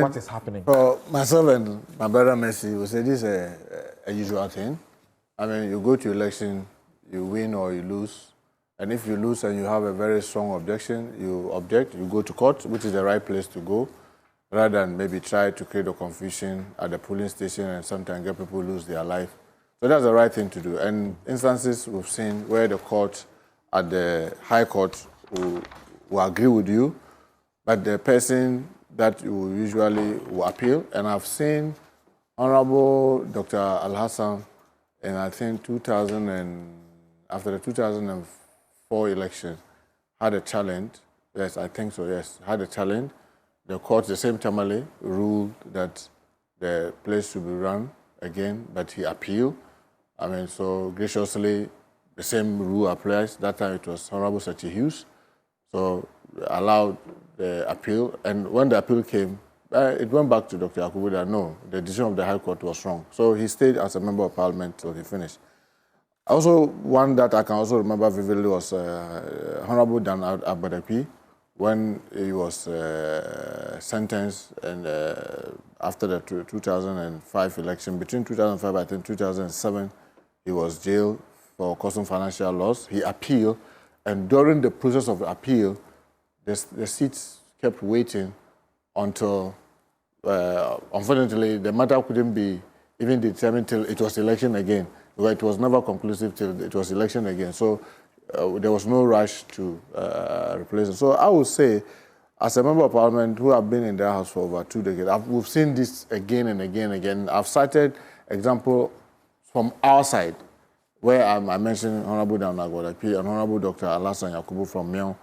what is happening? For myself and my brother Mercy, we say this is a usual thing. I mean, you go to election, you win or you lose. And if you lose and you have a very strong objection, you object, you go to court, which is the right place to go, rather than maybe try to create a confusion at the polling station and sometimes get people lose their life. So that's the right thing to do. And instances we've seen where the court at the High Court will agree with you, but the person that you usually will appeal. And I've seen Honorable Dr. Al-Hassan in, I think, after the 2004 election, had a challenge. Yes, I think so, yes, had a challenge. The court, the same Tamale, ruled that the place should be run again, but he appealed. I mean, so graciously, the same rule applies. That time it was Honorable Sachi Hughes. So allowed the appeal. And when the appeal came, it went back to Dr. Yakubu that no, the decision of the High Court was wrong. So he stayed as a member of Parliament till he finished. Also, one that I can also remember vividly was Honorable Dan Abadapi, when he was sentenced and after the 2005 election. Between 2005 and 2007, he was jailed for causing financial loss. He appealed, and during the process of the appeal, the seats kept waiting until, unfortunately, the matter couldn't be even determined till it was election again. Because it was never conclusive till it was election again. So there was no rush to replace it. So I would say, as a member of Parliament who have been in their house for over 2 decades, we've seen this again and again and again. I've cited example from our side, where I mentioned Honorable Dan Agwadapi and Honorable Dr. Alasan Yakubu from Mion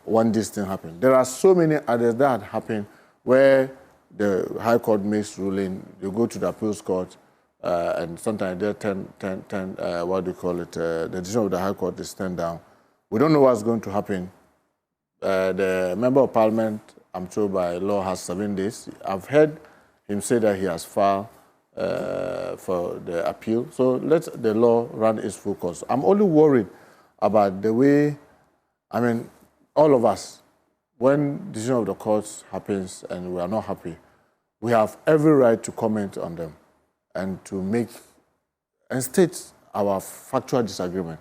when this thing happened. There are so many others that had happened where the High Court makes ruling, you go to the appeals court, and sometimes they're the decision of the High Court is turned down. We don't know what's going to happen. The Member of Parliament, I'm told by law, has 7 days. I've heard him say that he has filed for the appeal. So let the law run its full course. I'm only worried about the way, I mean, all of us, when decision of the courts happens and we are not happy, we have every right to comment on them and to make and state our factual disagreement.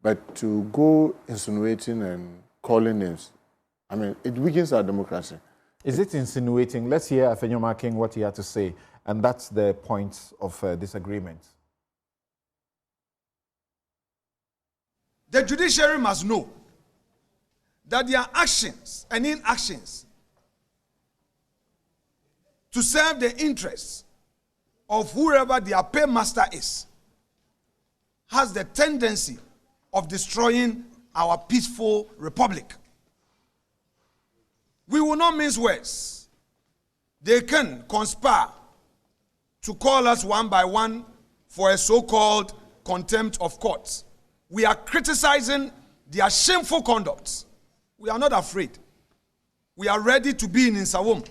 But to go insinuating and calling names, I mean, it weakens our democracy. Is it insinuating? Let's hear Afenyo-Markin what he had to say, and that's the point of disagreement. The judiciary must know that their actions and inactions to serve the interests of whoever their paymaster is has the tendency of destroying our peaceful republic. We will not mince words. They can conspire to call us one by one for a so-called contempt of courts. We are criticizing their shameful conduct. We are not afraid. We are ready to be in Nsawam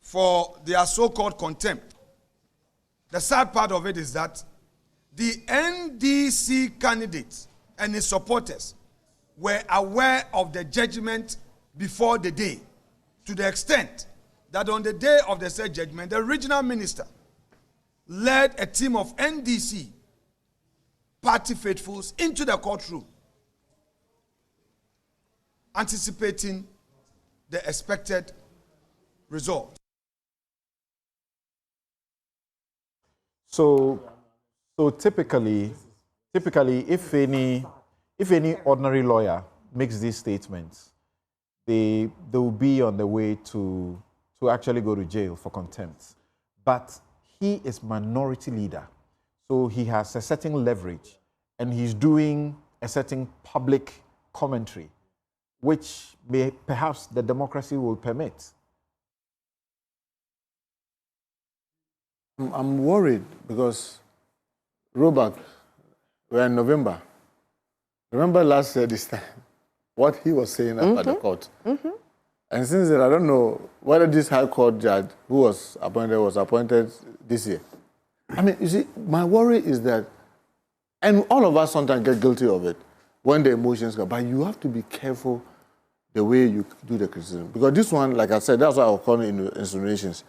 for their so-called contempt. The sad part of it is that the NDC candidates and his supporters were aware of the judgment before the day, to the extent that on the day of the said judgment, the regional minister led a team of NDC party faithfuls into the courtroom, anticipating the expected result. So typically, if any ordinary lawyer makes these statements, they will be on the way to actually go to jail for contempt. But he is minority leader, so he has a certain leverage, and he's doing a certain public commentary, which perhaps the democracy will permit. I'm worried because, Robert, we're in November. Remember last year this time, what he was saying about the court. And since then, I don't know whether this High Court judge who was appointed this year. I mean, you see, my worry is that, and all of us sometimes get guilty of it when the emotions go, but you have to be careful the way you do the criticism. Because this one, like I said, that's why I'll call it insinuations.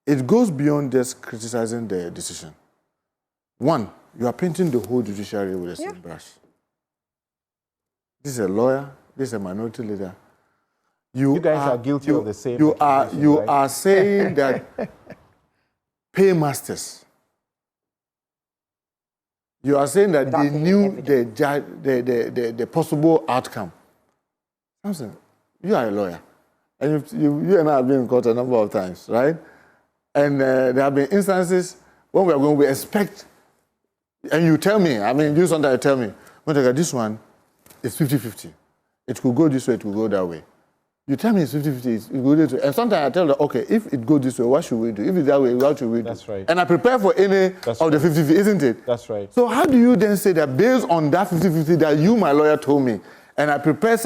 It goes beyond just criticizing the decision. One, you are painting the whole judiciary with the same brush. This is a lawyer, this is a minority leader. You guys are guilty of the same. You are saying that paymasters. You are saying that they knew the possible outcome. Samson, you are a lawyer. And you and I have been in court a number of times, right? And there have been instances when we are going, we expect, and you tell me, I mean, you sometimes tell me, this one is 50-50. It could go this way, it could go that way. You tell me it's 50-50, it could go this way. And sometimes I tell them, okay, if it goes this way, what should we do? If it's that way, what should we do? That's right. And I prepare for any of the 50-50, isn't it? That's right. So how do you then say that based on that 50-50 that you, my lawyer, told me, and I prepare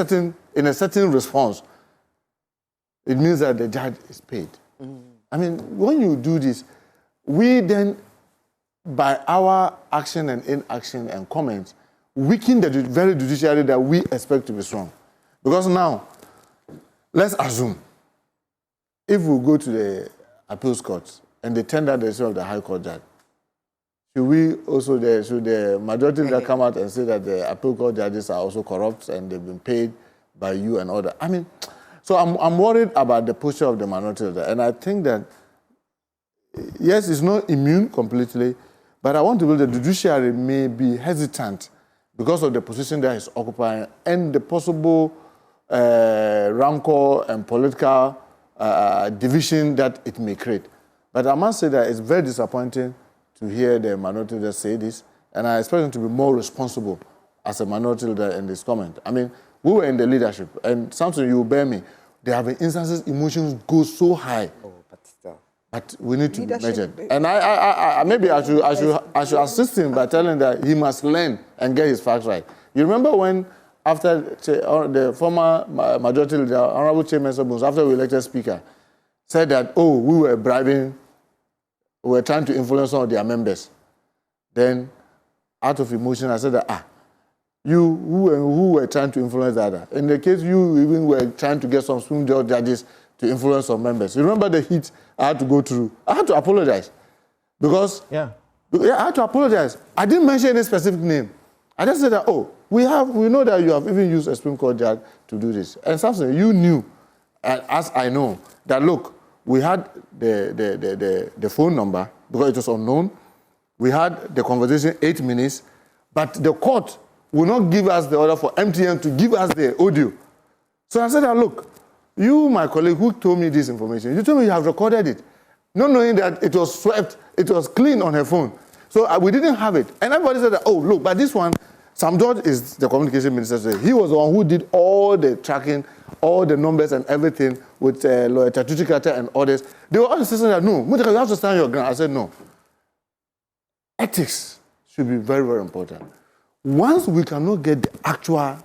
in a certain response, it means that the judge is paid? I mean, when you do this, we then, by our action and inaction and comments, weaken the very judiciary that we expect to be strong. Because now, let's assume, if we go to the appeals court and they tender the decision of the High Court judge, should the majority leader come out and say that the appeal court judges are also corrupt and they've been paid by you and all that? I mean, so I'm worried about the posture of the minority leader. And I think that, yes, it's not immune completely, but I want to believe the judiciary may be hesitant because of the position that it's occupying and the possible rancor and political division that it may create. But I must say that it's very disappointing to hear the minority leader say this, and I expect them to be more responsible as a minority leader in this comment. I mean, we were in the leadership, and something you will bear me, there have been instances emotions go so high. But we need to be measured. And I maybe I should assist him by telling that he must learn and get his facts right. You remember when, after the former majority leader, Honorable Chairman Sabons, after we elected Speaker, said that, oh, we were bribing, we were trying to influence some of their members. Then, out of emotion, I said that, you who were trying to influence the other. In the case, you even were trying to get some swing judges to influence some members. You remember the heat I had to go through? I had to apologize. Because, I had to apologize. I didn't mention any specific name. I just said that, we know that you have even used a Supreme Court judge to do this. And something you knew, and as I know, that look, we had the phone number, because it was unknown. We had the conversation 8 minutes, but the court will not give us the order for MTN to give us the audio. So I said that, look, you, my colleague, who told me this information, you told me you have recorded it, not knowing that it was swept, it was clean on her phone. So we didn't have it. And everybody said that, look, but this one, Sam George is the communication minister. So he was the one who did all the tracking, all the numbers and everything with Lawyer Tatuchi Carter and others. They were all insisting that, no, you have to stand your ground. I said, no. Ethics should be very, very important. Once we cannot get the actual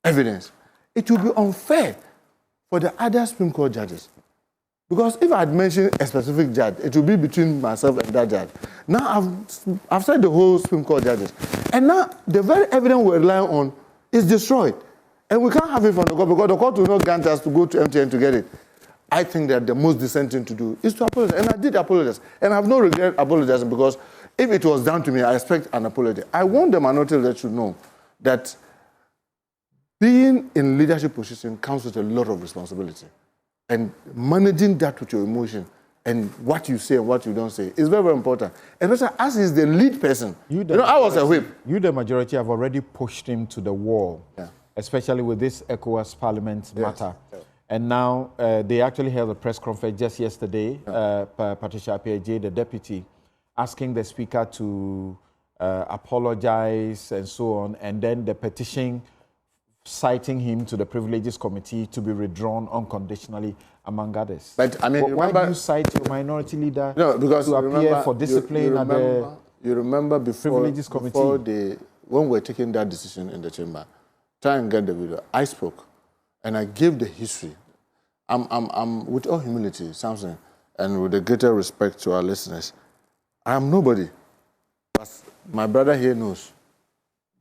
evidence, it will be unfair for the other Supreme Court judges. Because if I had mentioned a specific judge, it will be between myself and that judge. Now I've said the whole Supreme Court judges. And now the very evidence we're relying on is destroyed. And we can't have it from the court because the court will not grant us to go to MTN to get it. I think that the most decent thing to do is to apologize. And I did apologize. And I have no regret apologizing because if it was down to me, I expect an apology. I want the minority leader to know that being in leadership position comes with a lot of responsibility. And managing that with your emotion and what you say and what you don't say is very, very important. Especially as he's the lead person. I was a whip. You, the majority, have already pushed him to the wall, especially with this ECOWAS Parliament matter. Yes. And now they actually held a press conference just yesterday, Patricia Appiah-Jay, the deputy, asking the speaker to apologize and so on, and then the petition citing him to the Privileges Committee to be withdrawn unconditionally, among others. But I mean, why do you cite your minority leader because to appear for discipline at the Privileges Committee? When we were taking that decision in the chamber, try and get the video, I spoke and I gave the history. I'm with all humility, Samson, and with the greater respect to our listeners, I am nobody. But my brother here knows,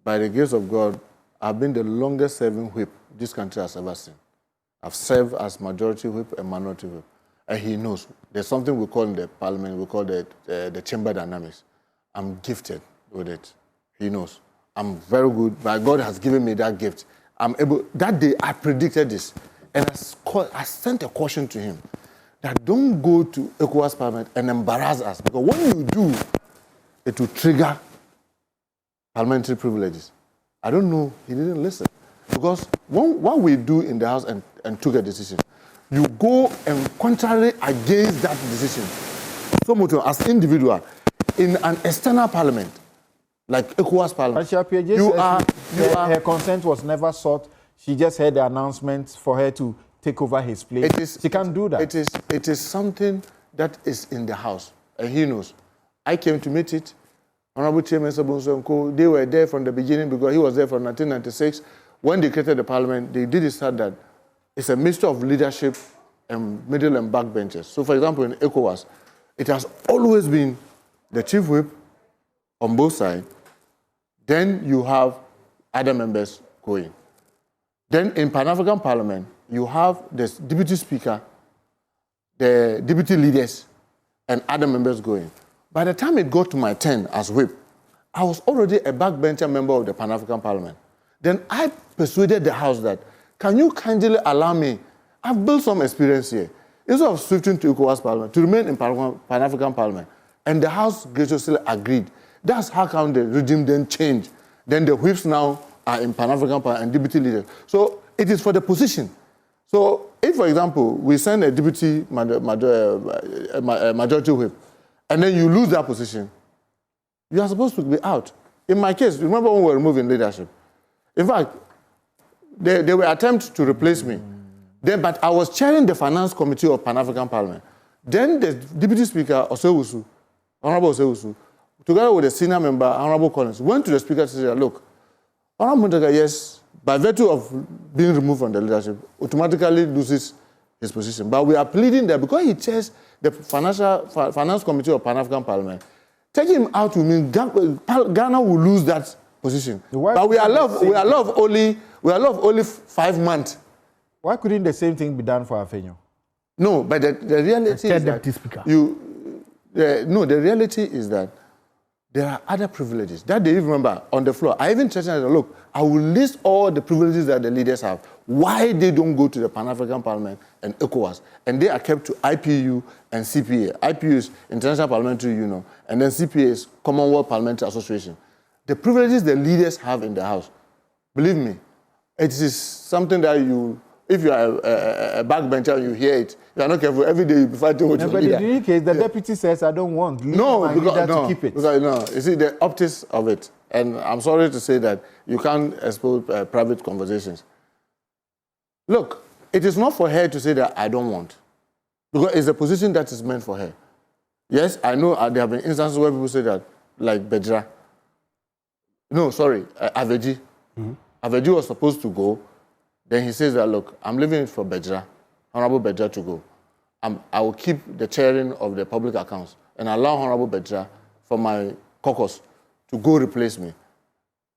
by the grace of God, I've been the longest serving whip this country has ever seen. I've served as majority whip and minority whip. And he knows. There's something we call in the parliament, we call the chamber dynamics. I'm gifted with it. He knows. I'm very good. My God has given me that gift. I'm able. That day, I predicted this. And I sent a caution to him that don't go to ECOWAS Parliament and embarrass us. Because when you do, it will trigger parliamentary privileges. I don't know. He didn't listen. Because what we do in the House and took a decision, you go and contrary against that decision. So much as individual, in an external parliament, like ECOWAS Parliament, her consent was never sought. She just heard the announcement for her to take over his place. She can't do that. It is something that is in the House, and he knows. I came to meet it. Honorable Chairman Sabunso, they were there from the beginning because he was there from 1996. When they created the parliament, they did decide that it's a mixture of leadership and middle and back benches. So, for example, in ECOWAS, it has always been the chief whip on both sides. Then you have other members going. Then in Pan-African Parliament, you have the deputy speaker, the deputy leaders, and other members going. By the time it got to my turn as whip, I was already a backbencher member of the Pan-African Parliament. Then I persuaded the House that, can you kindly allow me, I've built some experience here, instead of switching to ECOWAS Parliament, to remain in Pan-African Parliament. And the House graciously agreed. That's how come the regime then changed. Then the whips now are in Pan-African Parliament and deputy leaders. So it is for the position. So if, for example, we send a deputy majority whip, and then you lose that position, you are supposed to be out. In my case, remember when we were removing leadership? In fact, there were attempts to replace me. But I was chairing the Finance Committee of Pan-African Parliament. Then the Deputy Speaker, Osewusu, Honorable Osewusu, together with the senior member, Honorable Collins, went to the Speaker to say, look, Honorable Muntaka, yes, by virtue of being removed from the leadership, automatically loses his position. But we are pleading that because he chairs the Finance Committee of Pan-African Parliament, taking him out will mean Ghana will lose that position. But we are love only 5 months. Why couldn't the same thing be done for Afenyo? No, but the reality is that the reality is that there are other privileges. That day, remember, on the floor, I even threatened, look, I will list all the privileges that the leaders have, why they don't go to the Pan-African Parliament and ECOWAS. And they are kept to IPU and CPA. IPU is International Parliamentary Union, and then CPA is Commonwealth Parliamentary Association. The privileges the leaders have in the House, believe me, it is something that if you are a backbencher, you hear it. You are not careful. Every day you be fighting with your leader. But in any case, the deputy says, I don't want to keep it. No, you see the optics of it. And I'm sorry to say that you can't expose private conversations. Look, it is not for her to say that I don't want. Because it's a position that is meant for her. Yes, I know there have been instances where people say that, like Bedra. No, sorry, Aveji. Mm-hmm. Aveji was supposed to go. Then he says that, look, I'm leaving it for Bedra, Honorable Bedra to go. I will keep the chairing of the public accounts and allow Honorable Bedra for my caucus to go replace me.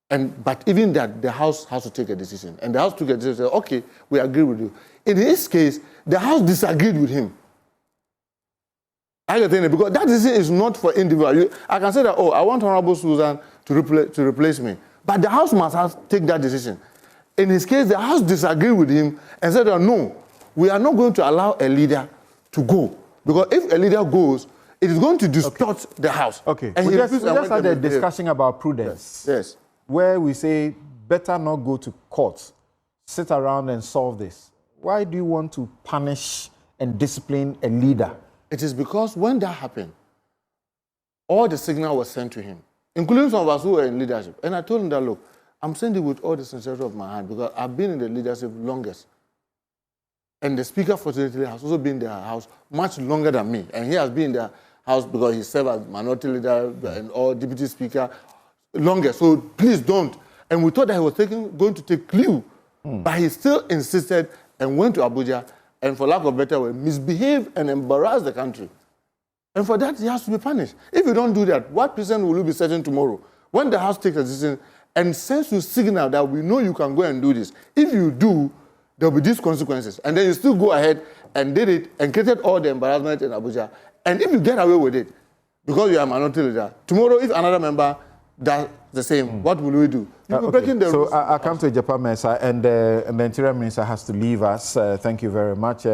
But even that, the House has to take a decision. And the House took a decision, said, okay, we agree with you. In his case, the House disagreed with him. I can tell you, because that decision is not for individual. I can say that, I want Honorable Susan to replace me. But the House must take that decision. In his case, the House disagreed with him and said, no, we are not going to allow a leader to go. Because if a leader goes, it is going to distort the House. Okay. And we just had a discussion about prudence. Yes. Where we say, better not go to court, sit around and solve this. Why do you want to punish and discipline a leader? It is because when that happened, all the signal was sent to him, including some of us who were in leadership. And I told him that, look, I'm saying it with all the sincerity of my heart because I've been in the leadership longest. And the Speaker, fortunately, has also been in the House much longer than me. And he has been in the House because he served as minority leader and all Deputy Speaker longer. So please don't. And we thought that he was going to take clue. But he still insisted and went to Abuja and, for lack of a better word, misbehaved and embarrassed the country. And for that, he has to be punished. If you don't do that, what precedent will you be setting tomorrow? When the House takes a decision and sends you signal that we know you can go and do this, if you do, there will be these consequences. And then you still go ahead and did it and created all the embarrassment in Abuja. And if you get away with it, because you are a minority leader, tomorrow if another member does the same, what will we do? You'll be breaking the rules. So I come to Japan Mesa, and the Interior Minister has to leave us. Thank you very much.